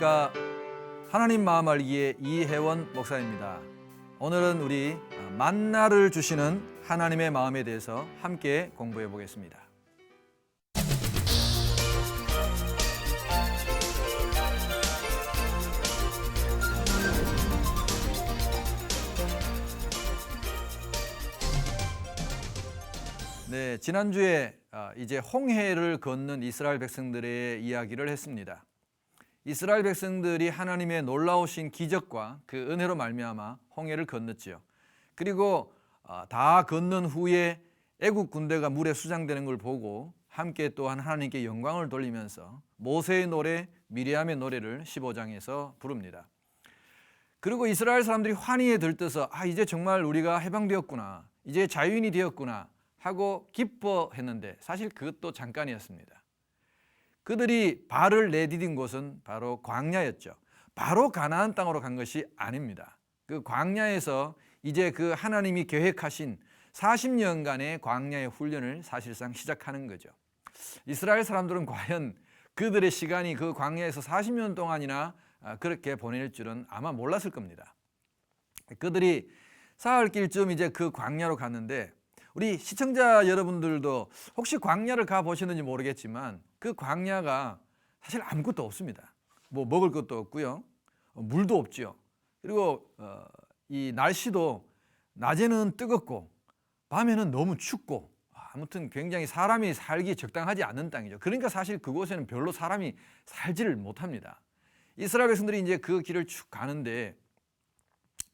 안녕하십니까. 하나님 마음 알기의 이혜원 목사입니다. 오늘은 우리 만나를 주시는 하나님의 마음에 대해서 함께 공부해 보겠습니다. 네, 지난주에 이제 홍해를 건넌 이스라엘 백성들의 이야기를 했습니다. 이스라엘 백성들이 하나님의 놀라우신 기적과 그 은혜로 말미암아 홍해를 건넜지요. 그리고 다 건넌 후에 애국 군대가 물에 수장되는 걸 보고 함께 또한 하나님께 영광을 돌리면서 모세의 노래, 미리암의 노래를 15장에서 부릅니다. 그리고 이스라엘 사람들이 환희에 들떠서 이제 정말 우리가 해방되었구나, 이제 자유인이 되었구나 하고 기뻐했는데 사실 그것도 잠깐이었습니다. 그들이 발을 내디딘 곳은 바로 광야였죠. 바로 가나안 땅으로 간 것이 아닙니다. 그 광야에서 이제 그 하나님이 계획하신 40년간의 광야의 훈련을 사실상 시작하는 거죠. 이스라엘 사람들은 과연 그들의 시간이 그 광야에서 40년 동안이나 그렇게 보낼 줄은 아마 몰랐을 겁니다. 그들이 사흘길쯤 이제 그 광야로 갔는데, 우리 시청자 여러분들도 혹시 광야를 가보셨는지 모르겠지만 그 광야가 사실 아무것도 없습니다. 뭐 먹을 것도 없고요, 물도 없죠. 그리고 이 날씨도 낮에는 뜨겁고 밤에는 너무 춥고, 아무튼 굉장히 사람이 살기 적당하지 않은 땅이죠. 그러니까 사실 그곳에는 별로 사람이 살지를 못합니다. 이스라엘 백성들이 이제 그 길을 쭉 가는데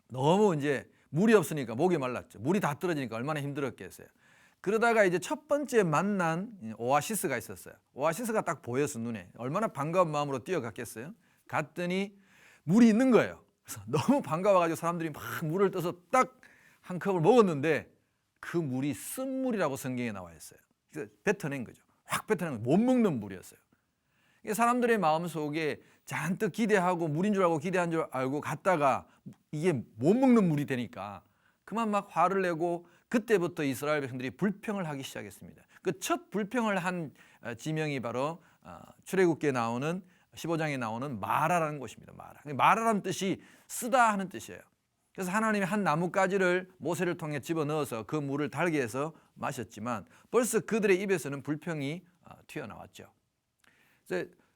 너무 이제 물이 없으니까 목이 말랐죠. 물이 다 떨어지니까 얼마나 힘들었겠어요. 그러다가 이제 첫 번째 만난 오아시스가 있었어요. 오아시스가 딱 보여서 눈에 얼마나 반가운 마음으로 뛰어갔겠어요. 갔더니 물이 있는 거예요. 그래서 너무 반가워가지고 사람들이 막 물을 떠서 딱 한 컵을 먹었는데 그 물이 쓴물이라고 성경에 나와 있어요. 그래서 뱉어낸 거죠. 확 뱉어낸 거죠. 못 먹는 물이었어요. 사람들의 마음속에 잔뜩 기대하고 물인 줄 알고 기대한 줄 알고 갔다가 이게 못 먹는 물이 되니까 그만 막 화를 내고, 그때부터 이스라엘 백성들이 불평을 하기 시작했습니다. 그 첫 불평을 한 지명이 바로 출애굽기에 나오는 15장에 나오는 마라라는 곳입니다. 마라라는 뜻이 쓰다 하는 뜻이에요. 그래서 하나님이 한 나뭇가지를 모세를 통해 집어넣어서 그 물을 달게 해서 마셨지만 벌써 그들의 입에서는 불평이 튀어나왔죠.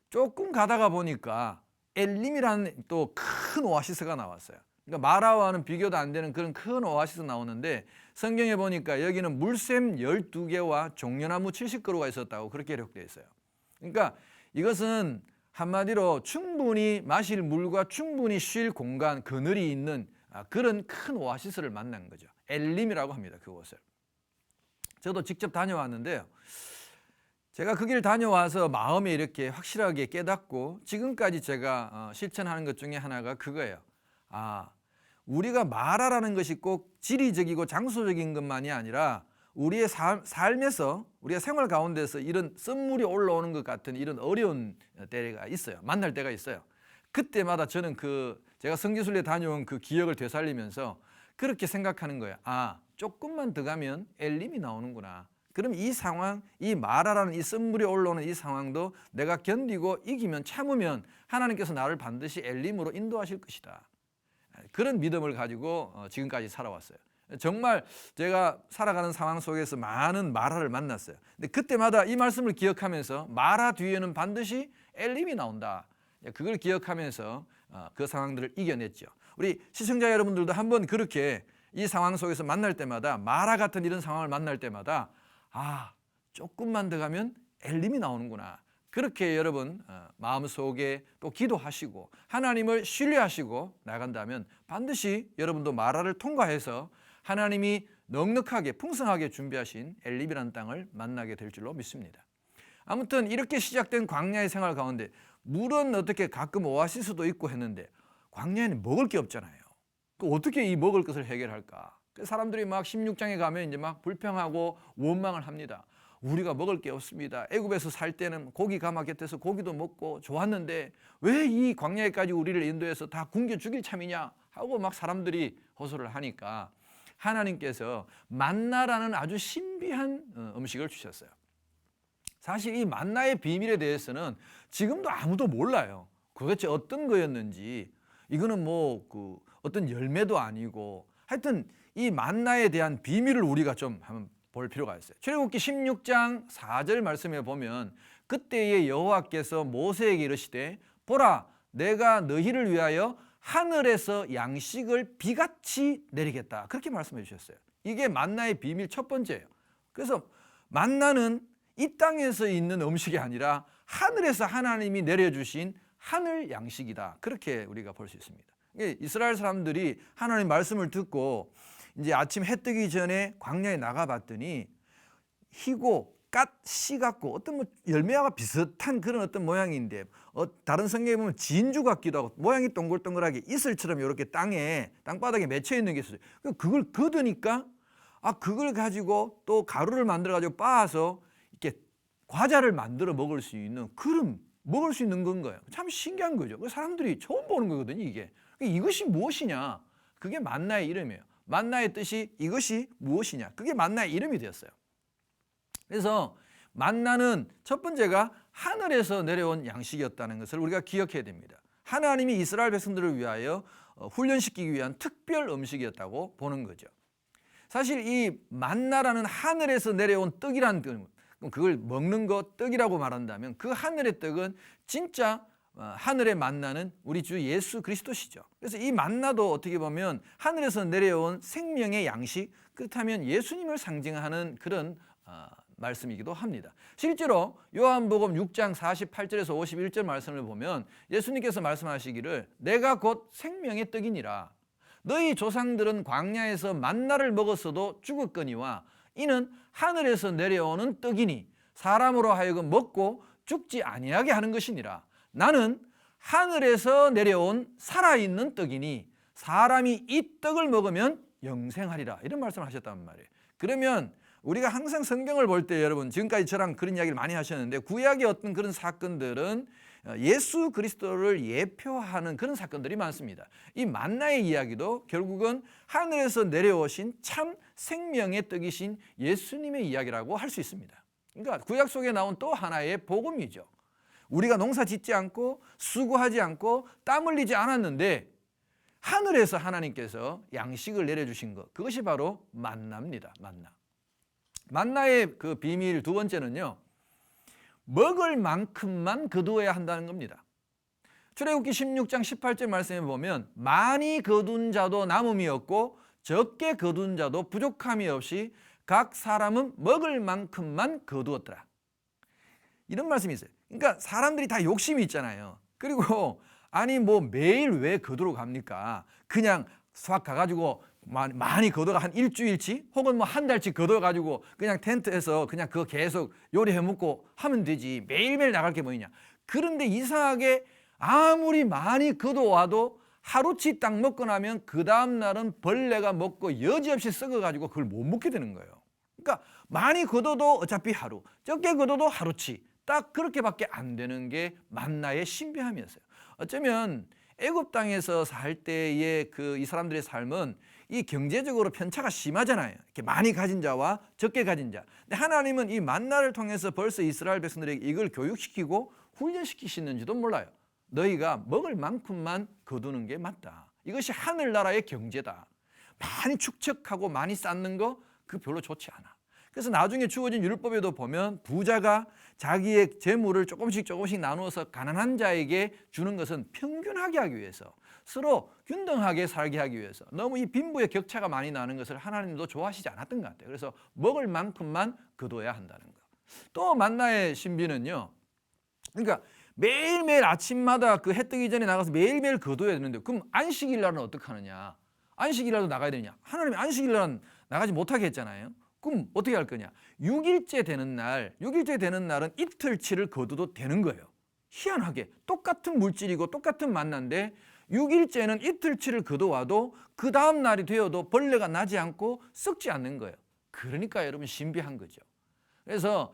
조금 가다가 보니까 엘림이라는 또 큰 오아시스가 나왔어요. 그러니까 마라와는 비교도 안 되는 그런 큰 오아시스 나오는데, 성경에 보니까 여기는 물샘 12개와 종려나무 70그루가 있었다고 그렇게 기록되어 있어요. 그러니까 이것은 한마디로 충분히 마실 물과 충분히 쉴 공간, 그늘이 있는 그런 큰 오아시스를 만난 거죠. 엘림이라고 합니다, 그곳을. 저도 직접 다녀왔는데요, 제가 그 길 다녀와서 마음에 이렇게 확실하게 깨닫고 지금까지 제가 실천하는 것 중에 하나가 그거예요. 우리가 마라라는 것이 꼭 지리적이고 장소적인 것만이 아니라 우리의 삶에서, 우리가 생활 가운데서 이런 쓴물이 올라오는 것 같은 이런 어려운 때가 있어요. 만날 때가 있어요. 그때마다 저는 제가 성지순례 다녀온 그 기억을 되살리면서 그렇게 생각하는 거예요. 조금만 더 가면 엘림이 나오는구나. 그럼 이 상황, 이 마라라는 이 쓴물이 올라오는 이 상황도 내가 견디고 이기면, 참으면 하나님께서 나를 반드시 엘림으로 인도하실 것이다. 그런 믿음을 가지고 지금까지 살아왔어요. 정말 제가 살아가는 상황 속에서 많은 마라를 만났어요. 근데 그때마다 이 말씀을 기억하면서 마라 뒤에는 반드시 엘림이 나온다. 그걸 기억하면서 그 상황들을 이겨냈죠. 우리 시청자 여러분들도 한번 그렇게 이 상황 속에서 만날 때마다, 마라 같은 이런 상황을 만날 때마다 조금만 더 가면 엘림이 나오는구나. 그렇게 여러분 마음속에 또 기도하시고 하나님을 신뢰하시고 나간다면 반드시 여러분도 마라를 통과해서 하나님이 넉넉하게 풍성하게 준비하신 엘림이라는 땅을 만나게 될 줄로 믿습니다. 아무튼 이렇게 시작된 광야의 생활 가운데 물은 어떻게 가끔 오아시스도 있고 했는데 광야에는 먹을 게 없잖아요. 어떻게 이 먹을 것을 해결할까? 사람들이 막 16장에 가면 이제 막 불평하고 원망을 합니다. 우리가 먹을 게 없습니다. 애굽에서 살 때는 고기 가마 곁에서 고기도 먹고 좋았는데 왜 이 광야에까지 우리를 인도해서 다 굶겨 죽일 참이냐 하고 막 사람들이 호소를 하니까 하나님께서 만나라는 아주 신비한 음식을 주셨어요. 사실 이 만나의 비밀에 대해서는 지금도 아무도 몰라요. 도대체 어떤 거였는지, 이거는 뭐 그 어떤 열매도 아니고 하여튼 이 만나에 대한 비밀을 우리가 좀 한번 볼 필요가 있어요. 출애굽기 16장 4절 말씀에 보면 그때의 여호와께서 모세에게 이르시되 보라 내가 너희를 위하여 하늘에서 양식을 비같이 내리겠다. 그렇게 말씀해 주셨어요. 이게 만나의 비밀 첫 번째예요. 그래서 만나는 이 땅에서 있는 음식이 아니라 하늘에서 하나님이 내려주신 하늘 양식이다. 그렇게 우리가 볼 수 있습니다. 이스라엘 사람들이 하나님 말씀을 듣고 이제 아침 해 뜨기 전에 광야에 나가봤더니 희고 씨 같고 어떤 뭐 열매와 비슷한 그런 어떤 모양인데 다른 성경에 보면 진주 같기도 하고 모양이 동글동글하게 이슬처럼 이렇게 땅바닥에 맺혀 있는 게 있어요. 그걸 걷으니까 그걸 가지고 또 가루를 만들어 가지고 빻아서 이렇게 과자를 만들어 먹을 수 있는 건 거예요. 참 신기한 거죠. 사람들이 처음 보는 거거든요. 이것이 무엇이냐? 그게 만나의 이름이에요. 만나의 뜻이 이것이 무엇이냐? 그게 만나의 이름이 되었어요. 그래서 만나는 첫 번째가 하늘에서 내려온 양식이었다는 것을 우리가 기억해야 됩니다. 하나님이 이스라엘 백성들을 위하여 훈련시키기 위한 특별 음식이었다고 보는 거죠. 사실 이 만나라는 하늘에서 내려온 떡이라는 뜻, 그걸 먹는 것 떡이라고 말한다면 그 하늘의 떡은 진짜 하늘의 만나는 우리 주 예수 그리스도시죠. 그래서 이 만나도 어떻게 보면 하늘에서 내려온 생명의 양식, 그렇다면 예수님을 상징하는 그런 말씀이기도 합니다. 실제로 요한복음 6장 48절에서 51절 말씀을 보면 예수님께서 말씀하시기를 내가 곧 생명의 떡이니라. 너희 조상들은 광야에서 만나를 먹었어도 죽었거니와 이는 하늘에서 내려오는 떡이니 사람으로 하여금 먹고 죽지 아니하게 하는 것이니라. 나는 하늘에서 내려온 살아있는 떡이니 사람이 이 떡을 먹으면 영생하리라. 이런 말씀을 하셨단 말이에요. 그러면 우리가 항상 성경을 볼 때 여러분 지금까지 저랑 그런 이야기를 많이 하셨는데 구약의 어떤 그런 사건들은 예수 그리스도를 예표하는 그런 사건들이 많습니다. 이 만나의 이야기도 결국은 하늘에서 내려오신 참 생명의 떡이신 예수님의 이야기라고 할 수 있습니다. 그러니까 구약 속에 나온 또 하나의 복음이죠. 우리가 농사 짓지 않고 수고하지 않고 땀 흘리지 않았는데 하늘에서 하나님께서 양식을 내려주신 것, 그것이 바로 만나입니다. 만나의 그 비밀 두 번째는요, 먹을 만큼만 거두어야 한다는 겁니다. 출애굽기 16장 18절 말씀에 보면 많이 거둔 자도 남음이 없고 적게 거둔 자도 부족함이 없이 각 사람은 먹을 만큼만 거두었더라. 이런 말씀이 있어요. 그러니까 사람들이 다 욕심이 있잖아요. 그리고 뭐 매일 왜 거두러 갑니까? 그냥 수학 가가지고 많이 거둬가 한 일주일치 혹은 뭐 한 달치 거둬가지고 그냥 텐트에서 그냥 그거 계속 요리해 먹고 하면 되지 매일매일 나갈 게 뭐냐. 그런데 이상하게 아무리 많이 거둬와도 하루치 딱 먹고 나면 그 다음 날은 벌레가 먹고 여지없이 썩어가지고 그걸 못 먹게 되는 거예요. 그러니까 많이 거둬도 어차피 하루, 적게 거둬도 하루치, 딱 그렇게밖에 안 되는 게 만나의 신비함이었어요. 어쩌면 애굽 땅에서 살 때의 이 사람들의 삶은 이 경제적으로 편차가 심하잖아요. 이렇게 많이 가진 자와 적게 가진 자. 근데 하나님은 이 만나를 통해서 벌써 이스라엘 백성들에게 이걸 교육시키고 훈련시키시는지도 몰라요. 너희가 먹을 만큼만 거두는 게 맞다. 이것이 하늘나라의 경제다. 많이 축적하고 많이 쌓는 거 그거 별로 좋지 않아. 그래서 나중에 주어진 율법에도 보면 부자가 자기의 재물을 조금씩 나누어서 가난한 자에게 주는 것은 평균하게 하기 위해서, 서로 균등하게 살게 하기 위해서, 너무 이 빈부의 격차가 많이 나는 것을 하나님도 좋아하시지 않았던 것 같아요. 그래서 먹을 만큼만 거둬야 한다는 거. 또 만나의 신비는요, 그러니까 매일매일 아침마다 그 해 뜨기 전에 나가서 매일매일 거둬야 되는데 그럼 안식일 날은 어떻게 하느냐? 안식일 날도 나가야 되느냐? 하나님이 안식일 날은 나가지 못하게 했잖아요. 그럼 어떻게 할 거냐? 6일째 되는 날은 이틀치를 거둬도 되는 거예요. 희한하게 똑같은 물질이고 똑같은 만나인데 6일째는 이틀치를 거둬와도 그 다음 날이 되어도 벌레가 나지 않고 썩지 않는 거예요. 그러니까 여러분 신비한 거죠. 그래서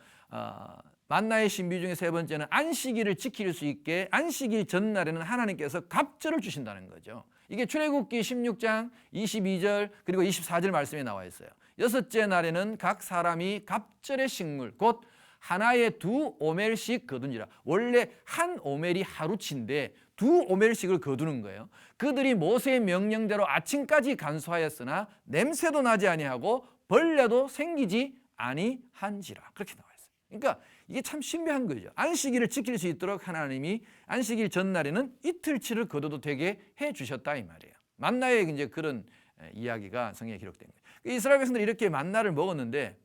만나의 신비 중에 세 번째는 안식일을 지킬 수 있게 안식일 전날에는 하나님께서 갑절을 주신다는 거죠. 이게 출애굽기 16장 22절 그리고 24절 말씀에 나와 있어요. 여섯째 날에는 각 사람이 갑절의 식물 곧 하나에 2 오멜씩 거둔지라. 원래 한 오멜이 하루치인데 두 오멜씩을 거두는 거예요. 그들이 모세의 명령대로 아침까지 간수하였으나 냄새도 나지 아니하고 벌레도 생기지 아니한지라. 그렇게 나와 있어요. 그러니까 이게 참 신비한 거죠. 안식일을 지킬 수 있도록 하나님이 안식일 전날에는 이틀치를 거둬도 되게 해 주셨다 이 말이에요. 만나의 이제 그런 이야기가 성경에 기록된 거예요. 이스라엘 백성들이 이렇게 만나를 먹었는데,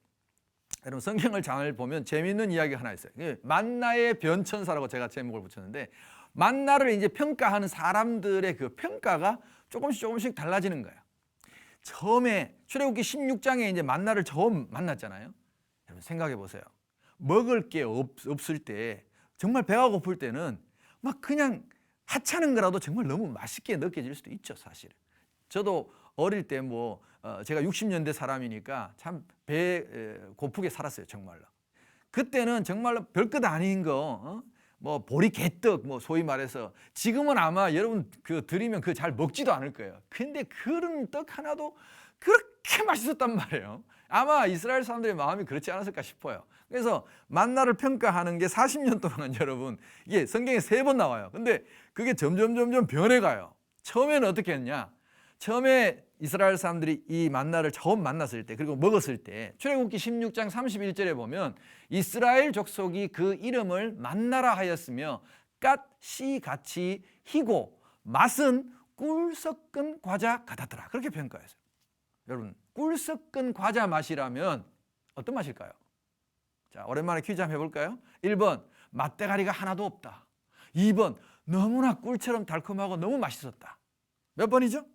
여러분 성경을 잘 보면 재미있는 이야기가 하나 있어요. 만나의 변천사라고 제가 제목을 붙였는데, 만나를 이제 평가하는 사람들의 그 평가가 조금씩 달라지는 거예요. 처음에 출애굽기 16장에 이제 만나를 처음 만났잖아요. 여러분 생각해 보세요. 먹을 게 없을 때, 정말 배가 고플 때는 막 그냥 하찮은 거라도 정말 너무 맛있게 느껴질 수도 있죠, 사실. 저도 어릴 때 제가 60년대 사람이니까 참 배 고프게 살았어요, 정말로. 그때는 정말로 별것 아닌 거, 보리 개떡, 소위 말해서, 지금은 아마 여러분 드리면 잘 먹지도 않을 거예요. 근데 그런 떡 하나도 그렇게 맛있었단 말이에요. 아마 이스라엘 사람들의 마음이 그렇지 않았을까 싶어요. 그래서 만나를 평가하는 게 40년 동안 여러분, 이게 성경에 3번 나와요. 근데 그게 점점 변해가요. 처음에는 어떻게 했냐? 처음에 이스라엘 사람들이 이 만나를 처음 만났을 때, 그리고 먹었을 때, 출애굽기 16장 31절에 보면 이스라엘 족속이 그 이름을 만나라 하였으며 갓씨 같이 희고 맛은 꿀 섞은 과자 같았더라. 그렇게 평가했어요. 여러분, 꿀 섞은 과자 맛이라면 어떤 맛일까요? 자, 오랜만에 퀴즈 한번 해볼까요? 1번, 맛대가리가 하나도 없다. 2번, 너무나 꿀처럼 달콤하고 너무 맛있었다. 몇 번이죠?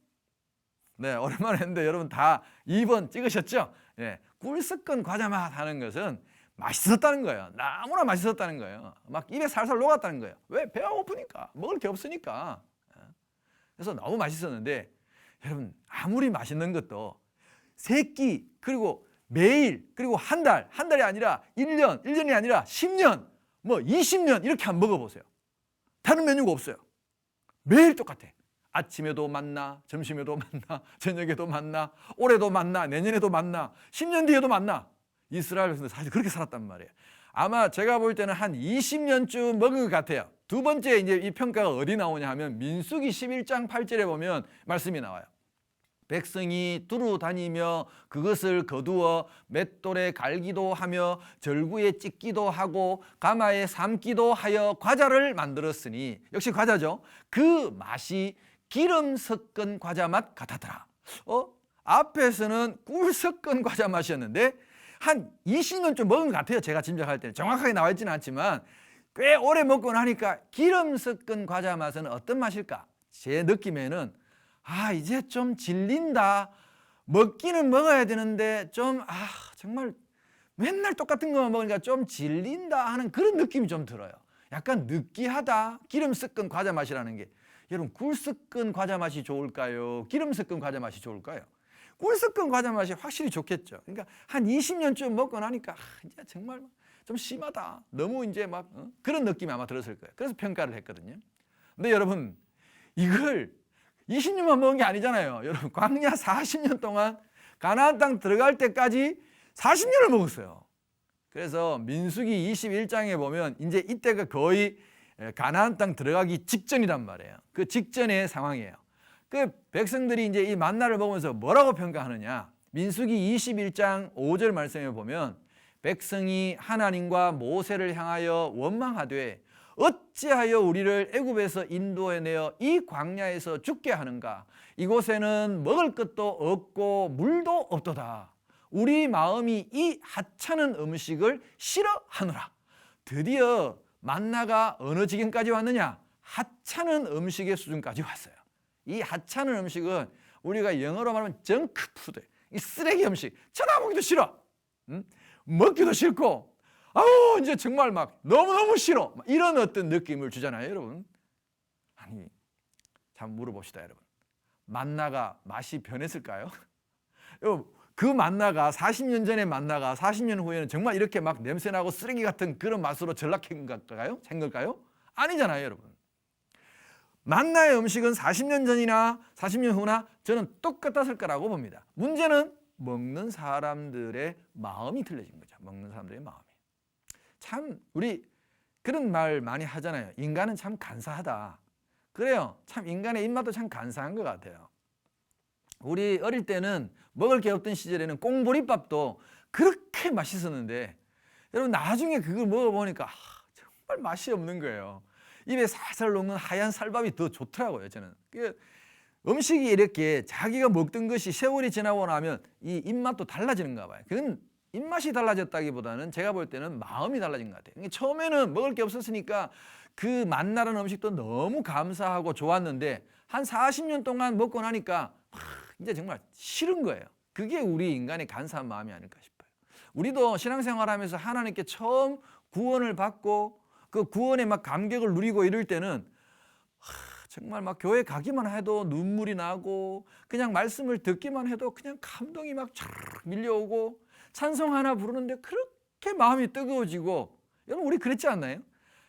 네, 오랜만에 했는데 여러분 다 2번 찍으셨죠? 네, 꿀 섞은 과자 맛 하는 것은 맛있었다는 거예요. 너무나 맛있었다는 거예요. 막 입에 살살 녹았다는 거예요. 왜? 배가 고프니까. 먹을 게 없으니까. 그래서 너무 맛있었는데, 여러분 아무리 맛있는 것도 3끼, 그리고 매일, 그리고 한 달이 아니라 1년, 1년이 아니라 10년, 20년 이렇게 한번 먹어보세요. 다른 메뉴가 없어요. 매일 똑같아. 아침에도 만나, 점심에도 만나, 저녁에도 만나, 올해도 만나, 내년에도 만나, 10년 뒤에도 만나. 이스라엘 백성들 사실 그렇게 살았단 말이에요. 아마 제가 볼 때는 한 20년쯤 먹은 것 같아요. 두 번째 이제 이 평가가 어디 나오냐 하면 민수기 11장 8절에 보면 말씀이 나와요. 백성이 두루 다니며 그것을 거두어 맷돌에 갈기도 하며 절구에 찢기도 하고 가마에 삶기도 하여 과자를 만들었으니, 역시 과자죠. 그 맛이 기름 섞은 과자 맛 같았더라. 앞에서는 꿀 섞은 과자 맛이었는데 한 20년쯤 먹은 것 같아요. 제가 짐작할 때는 정확하게 나와 있지는 않지만 꽤 오래 먹고 나니까 기름 섞은 과자 맛은 어떤 맛일까? 제 느낌에는 이제 좀 질린다. 먹기는 먹어야 되는데 정말 맨날 똑같은 것만 먹으니까 좀 질린다 하는 그런 느낌이 좀 들어요. 약간 느끼하다. 기름 섞은 과자 맛이라는 게, 여러분 꿀 섞은 과자 맛이 좋을까요? 기름 섞은 과자 맛이 좋을까요? 꿀 섞은 과자 맛이 확실히 좋겠죠. 그러니까 한 20년쯤 먹고 나니까 이제 정말 좀 심하다. 너무 이제 그런 느낌이 아마 들었을 거예요. 그래서 평가를 했거든요. 근데 여러분 이걸 20년만 먹은 게 아니잖아요. 여러분 광야 40년 동안 가나안 땅 들어갈 때까지 40년을 먹었어요. 그래서 민수기 21장에 보면 이제 이때가 거의 가나안 땅 들어가기 직전이란 말이에요. 그 직전의 상황이에요. 그 백성들이 이제 이 만나를 먹으면서 뭐라고 평가하느냐? 민수기 21장 5절 말씀에 보면 백성이 하나님과 모세를 향하여 원망하되 어찌하여 우리를 애굽에서 인도해내어 이 광야에서 죽게 하는가? 이곳에는 먹을 것도 없고 물도 없도다. 우리 마음이 이 하찮은 음식을 싫어하노라. 드디어 만나가 어느 지경까지 왔느냐? 하찮은 음식의 수준까지 왔어요. 이 하찮은 음식은 우리가 영어로 말하면 정크푸드, 이 쓰레기 음식, 쳐다보기도 싫어, 먹기도 싫고, 이제 정말 막 너무너무 싫어, 이런 어떤 느낌을 주잖아요, 여러분. 아니, 참 물어봅시다, 여러분. 만나가 맛이 변했을까요? 그 만나가 40년 전의 만나가 40년 후에는 정말 이렇게 막 냄새나고 쓰레기 같은 그런 맛으로 전락한 걸까요? 생 걸까요? 아니잖아요, 여러분. 만나의 음식은 40년 전이나 40년 후나 저는 똑같았을 거라고 봅니다. 문제는 먹는 사람들의 마음이 틀려진 거죠. 먹는 사람들의 마음이. 참 우리 그런 말 많이 하잖아요. 인간은 참 간사하다. 그래요. 참 인간의 입맛도 참 간사한 것 같아요. 우리 어릴 때는 먹을 게 없던 시절에는 꽁보리밥도 그렇게 맛있었는데 여러분 나중에 그걸 먹어보니까 정말 맛이 없는 거예요. 입에 살살 녹는 하얀 쌀밥이 더 좋더라고요. 저는 음식이 이렇게 자기가 먹던 것이 세월이 지나고 나면 이 입맛도 달라지는가 봐요. 그건 입맛이 달라졌다기보다는 제가 볼 때는 마음이 달라진 것 같아요. 그러니까 처음에는 먹을 게 없었으니까 그 맛나는 음식도 너무 감사하고 좋았는데 한 40년 동안 먹고 나니까 이제 정말 싫은 거예요. 그게 우리 인간의 간사한 마음이 아닐까 싶어요. 우리도 신앙생활하면서 하나님께 처음 구원을 받고 그 구원의 막 감격을 누리고 이럴 때는 정말 막 교회 가기만 해도 눈물이 나고 그냥 말씀을 듣기만 해도 그냥 감동이 막 쫙 밀려오고 찬송 하나 부르는데 그렇게 마음이 뜨거워지고 여러분 우리 그랬지 않나요?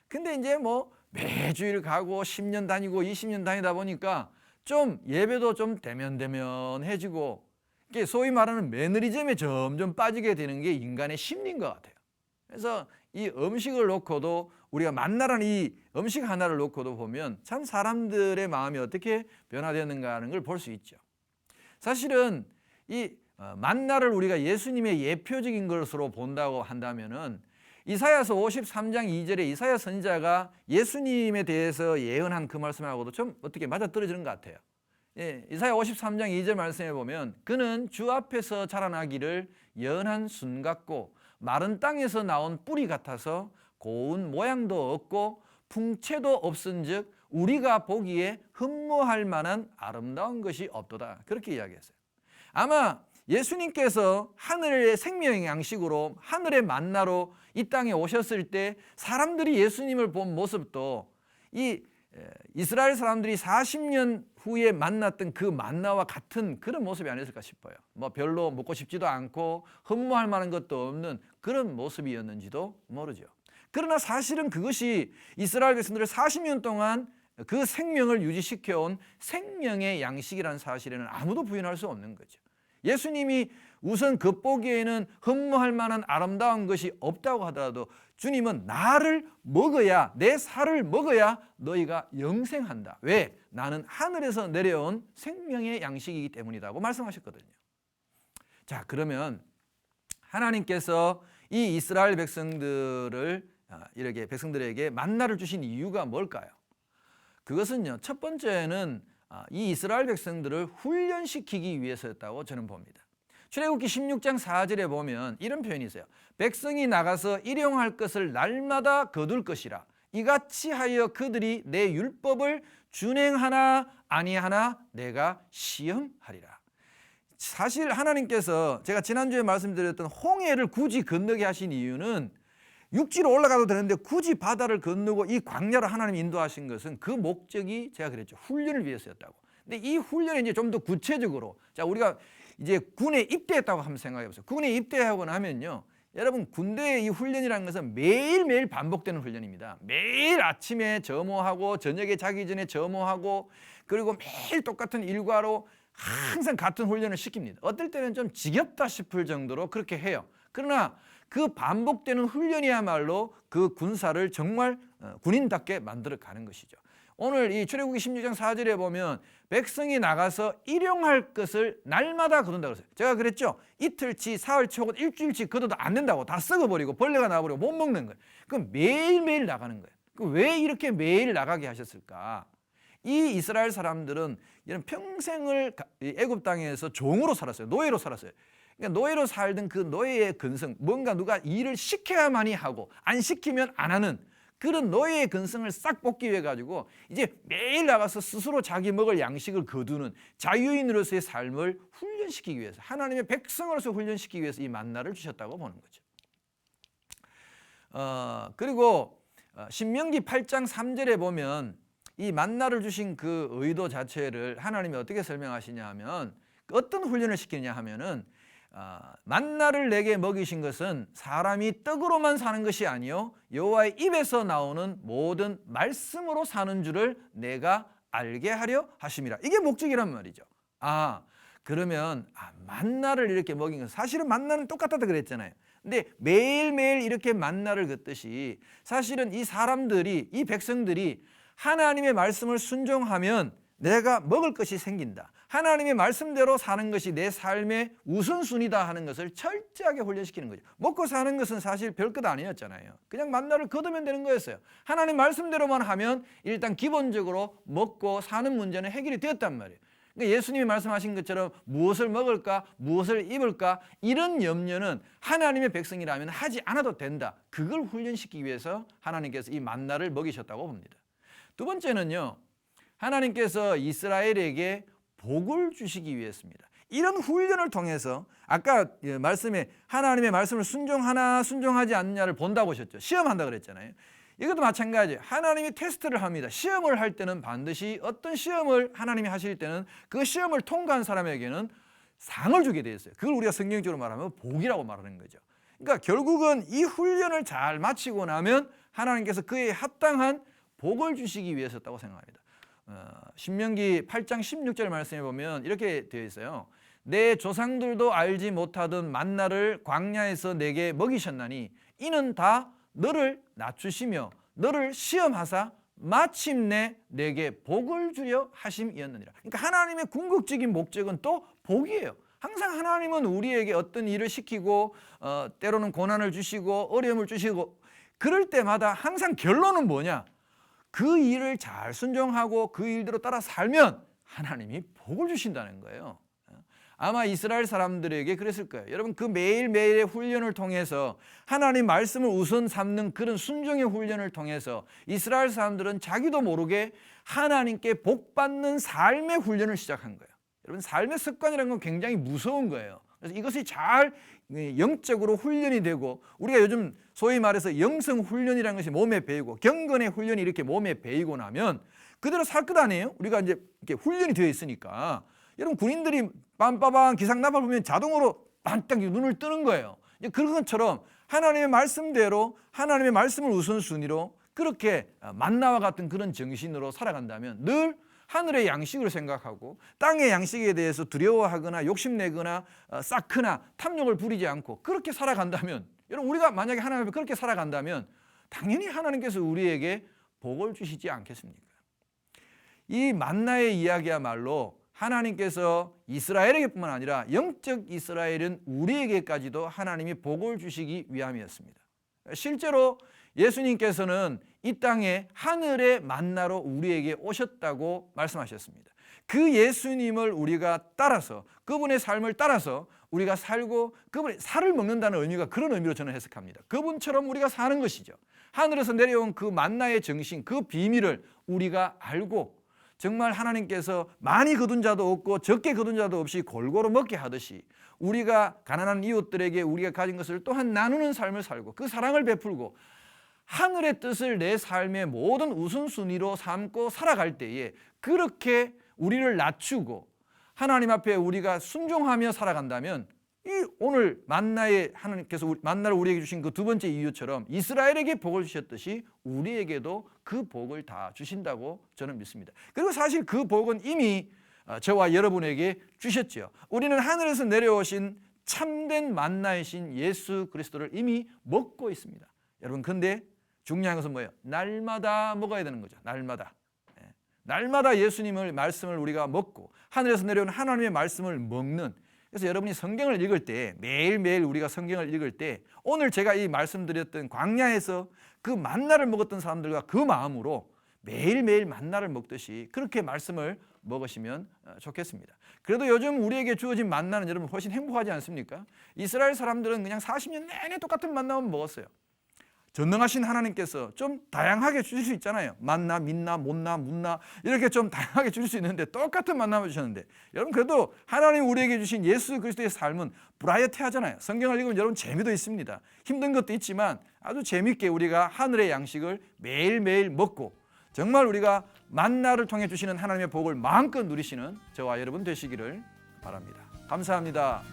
근데 이제 뭐 매주일 가고 10년 다니고 20년 다니다 보니까 좀 예배도 좀 대면대면해지고 소위 말하는 매너리즘에 점점 빠지게 되는 게 인간의 심리인 것 같아요. 그래서 이 음식을 놓고도 우리가 만나라는 이 음식 하나를 놓고도 보면 참 사람들의 마음이 어떻게 변화되는가 하는 걸 볼 수 있죠. 사실은 이 만나를 우리가 예수님의 예표적인 것으로 본다고 한다면은 이사야서 53장 2절에 이사야 선지자가 예수님에 대해서 예언한 그 말씀하고도 좀 어떻게 맞아떨어지는 것 같아요. 예, 이사야 53장 2절 말씀에 보면 그는 주 앞에서 자라나기를 연한 순 같고 마른 땅에서 나온 뿌리 같아서 고운 모양도 없고 풍채도 없은즉 우리가 보기에 흠모할 만한 아름다운 것이 없도다. 그렇게 이야기했어요. 아마 예수님께서 하늘의 생명의 양식으로 하늘의 만나로 이 땅에 오셨을 때 사람들이 예수님을 본 모습도 이 이스라엘 사람들이 40년 후에 만났던 그 만나와 같은 그런 모습이 아니었을까 싶어요. 뭐 별로 먹고 싶지도 않고 흠모할 만한 것도 없는 그런 모습이었는지도 모르죠. 그러나 사실은 그것이 이스라엘 백성들을 40년 동안 그 생명을 유지시켜온 생명의 양식이라는 사실에는 아무도 부인할 수 없는 거죠. 예수님이 우선 겉보기에는 흠모할 만한 아름다운 것이 없다고 하더라도 주님은 나를 먹어야, 내 살을 먹어야 너희가 영생한다. 왜? 나는 하늘에서 내려온 생명의 양식이기 때문이라고 말씀하셨거든요. 자, 그러면 하나님께서 이 이스라엘 백성들을 이렇게 백성들에게 만나를 주신 이유가 뭘까요? 그것은요, 첫 번째는 이 이스라엘 백성들을 훈련시키기 위해서였다고 저는 봅니다. 출애굽기 16장 4절에 보면 이런 표현이 있어요. 백성이 나가서 일용할 것을 날마다 거둘 것이라. 이같이 하여 그들이 내 율법을 준행하나 아니하나 내가 시험하리라. 사실 하나님께서 제가 지난주에 말씀드렸던 홍해를 굳이 건너게 하신 이유는 육지로 올라가도 되는데 굳이 바다를 건너고 이 광야로 하나님 인도하신 것은 그 목적이 제가 그랬죠. 훈련을 위해서였다고. 근데 이 훈련이 이제 좀 더 구체적으로 자 우리가 이제 군에 입대했다고 한번 생각해 보세요. 군에 입대하고 나면요. 여러분 군대의 이 훈련이라는 것은 매일매일 반복되는 훈련입니다. 매일 아침에 점호하고 저녁에 자기 전에 점호하고 그리고 매일 똑같은 일과로 항상 같은 훈련을 시킵니다. 어떨 때는 좀 지겹다 싶을 정도로 그렇게 해요. 그러나 그 반복되는 훈련이야말로 그 군사를 정말 군인답게 만들어 가는 것이죠. 오늘 이 출애굽기 16장 4절에 보면 백성이 나가서 일용할 것을 날마다 거둔다고 했어요. 제가 그랬죠. 이틀치, 사흘치 혹은 일주일치 거둬도 안 된다고. 다 썩어버리고 벌레가 나버리고 못 먹는 거예요. 그럼 매일매일 나가는 거예요. 왜 이렇게 매일 나가게 하셨을까? 이 이스라엘 사람들은 이런 평생을 애굽 땅에서 종으로 살았어요. 노예로 살았어요. 그러니까 노예로 살던 그 노예의 근성, 뭔가 누가 일을 시켜야만이 하고 안 시키면 안 하는 그런 노예의 근성을 싹 뽑기 위해 가지고 이제 매일 나가서 스스로 자기 먹을 양식을 거두는 자유인으로서의 삶을 훈련시키기 위해서 하나님의 백성으로서 훈련시키기 위해서 이 만나를 주셨다고 보는 거죠. 그리고 신명기 8장 3절에 보면 이 만나를 주신 그 의도 자체를 하나님이 어떻게 설명하시냐 하면 어떤 훈련을 시키느냐 하면은 만나를 내게 먹이신 것은 사람이 떡으로만 사는 것이 아니요 여호와의 입에서 나오는 모든 말씀으로 사는 줄을 내가 알게 하려 하심이라. 이게 목적이란 말이죠. 그러면 만나를 이렇게 먹인 것 사실은 만나는 똑같다고 그랬잖아요. 근데 매일매일 이렇게 만나를 걷듯이 사실은 이 사람들이 이 백성들이 하나님의 말씀을 순종하면 내가 먹을 것이 생긴다. 하나님의 말씀대로 사는 것이 내 삶의 우선순위다 하는 것을 철저하게 훈련시키는 거죠. 먹고 사는 것은 사실 별것 아니었잖아요. 그냥 만나를 거두면 되는 거였어요. 하나님 말씀대로만 하면 일단 기본적으로 먹고 사는 문제는 해결이 되었단 말이에요. 그러니까 예수님이 말씀하신 것처럼 무엇을 먹을까, 무엇을 입을까 이런 염려는 하나님의 백성이라면 하지 않아도 된다. 그걸 훈련시키기 위해서 하나님께서 이 만나를 먹이셨다고 봅니다. 두 번째는요, 하나님께서 이스라엘에게 복을 주시기 위해서입니다. 이런 훈련을 통해서 아까 말씀에 하나님의 말씀을 순종하나 순종하지 않느냐를 본다고 하셨죠. 시험한다 그랬잖아요. 이것도 마찬가지예요. 하나님이 테스트를 합니다. 시험을 할 때는 반드시 어떤 시험을 하나님이 하실 때는 그 시험을 통과한 사람에게는 상을 주게 되어 있어요. 그걸 우리가 성경적으로 말하면 복이라고 말하는 거죠. 그러니까 결국은 이 훈련을 잘 마치고 나면 하나님께서 그에 합당한 복을 주시기 위해서였다고 생각합니다. 신명기 8장 16절 말씀에 보면 이렇게 되어 있어요. 내 조상들도 알지 못하던 만나를 광야에서 내게 먹이셨나니 이는 다 너를 낮추시며 너를 시험하사 마침내 내게 복을 주려 하심이었느니라. 그러니까 하나님의 궁극적인 목적은 또 복이에요. 항상 하나님은 우리에게 어떤 일을 시키고 때로는 고난을 주시고 어려움을 주시고 그럴 때마다 항상 결론은 뭐냐? 그 일을 잘 순종하고 그 일대로 따라 살면 하나님이 복을 주신다는 거예요. 아마 이스라엘 사람들에게 그랬을 거예요. 여러분 그 매일매일의 훈련을 통해서 하나님 말씀을 우선 삼는 그런 순종의 훈련을 통해서 이스라엘 사람들은 자기도 모르게 하나님께 복받는 삶의 훈련을 시작한 거예요. 여러분 삶의 습관이라는 건 굉장히 무서운 거예요. 그래서 이것이 잘 영적으로 훈련이 되고 우리가 요즘 소위 말해서 영성 훈련이라는 것이 몸에 배이고 경건의 훈련이 이렇게 몸에 배이고 나면 그대로 살 것 아니에요? 우리가 이제 이렇게 훈련이 되어 있으니까 여러분 군인들이 빰빠방 기상나팔 보면 자동으로 반딱 눈을 뜨는 거예요. 그런 것처럼 하나님의 말씀대로 하나님의 말씀을 우선순위로 그렇게 만나와 같은 그런 정신으로 살아간다면 늘 하늘의 양식을 생각하고 땅의 양식에 대해서 두려워하거나 욕심내거나 쌓거나 탐욕을 부리지 않고 그렇게 살아간다면 여러분 우리가 만약에 하나님 앞에 그렇게 살아간다면 당연히 하나님께서 우리에게 복을 주시지 않겠습니까? 이 만나의 이야기야말로 하나님께서 이스라엘에게뿐만 아니라 영적 이스라엘은 우리에게까지도 하나님이 복을 주시기 위함이었습니다. 실제로 예수님께서는 이 땅에 하늘의 만나로 우리에게 오셨다고 말씀하셨습니다. 그 예수님을 우리가 따라서 그분의 삶을 따라서 우리가 살고 그분의 살을 먹는다는 의미가 그런 의미로 저는 해석합니다. 그분처럼 우리가 사는 것이죠. 하늘에서 내려온 그 만나의 정신, 그 비밀을 우리가 알고 정말 하나님께서 많이 거둔 자도 없고 적게 거둔 자도 없이 골고루 먹게 하듯이 우리가 가난한 이웃들에게 우리가 가진 것을 또한 나누는 삶을 살고 그 사랑을 베풀고 하늘의 뜻을 내 삶의 모든 우선순위로 삼고 살아갈 때에 그렇게 우리를 낮추고 하나님 앞에 우리가 순종하며 살아간다면 이 오늘 만나에 하나님께서 만나를 우리에게 주신 그 두 번째 이유처럼 이스라엘에게 복을 주셨듯이 우리에게도 그 복을 다 주신다고 저는 믿습니다. 그리고 사실 그 복은 이미 저와 여러분에게 주셨죠. 우리는 하늘에서 내려오신 참된 만나이신 예수 그리스도를 이미 먹고 있습니다. 여러분 근데 중요한 것은 뭐예요? 날마다 먹어야 되는 거죠. 날마다. 날마다 예수님의 말씀을 우리가 먹고 하늘에서 내려온 하나님의 말씀을 먹는. 그래서 여러분이 성경을 읽을 때 매일매일 우리가 성경을 읽을 때 오늘 제가 이 말씀드렸던 광야에서 그 만나를 먹었던 사람들과 그 마음으로 매일매일 만나를 먹듯이 그렇게 말씀을 먹으시면 좋겠습니다. 그래도 요즘 우리에게 주어진 만나는 여러분 훨씬 행복하지 않습니까? 이스라엘 사람들은 그냥 40년 내내 똑같은 만나만 먹었어요. 전능하신 하나님께서 좀 다양하게 주실 수 있잖아요. 만나, 민나, 못나, 묻나 이렇게 좀 다양하게 주실 수 있는데 똑같은 만나만 주셨는데 여러분 그래도 하나님 우리에게 주신 예수 그리스도의 삶은 브라이어티하잖아요. 성경을 읽으면 여러분 재미도 있습니다. 힘든 것도 있지만 아주 재미있게 우리가 하늘의 양식을 매일매일 먹고 정말 우리가 만나를 통해 주시는 하나님의 복을 마음껏 누리시는 저와 여러분 되시기를 바랍니다. 감사합니다.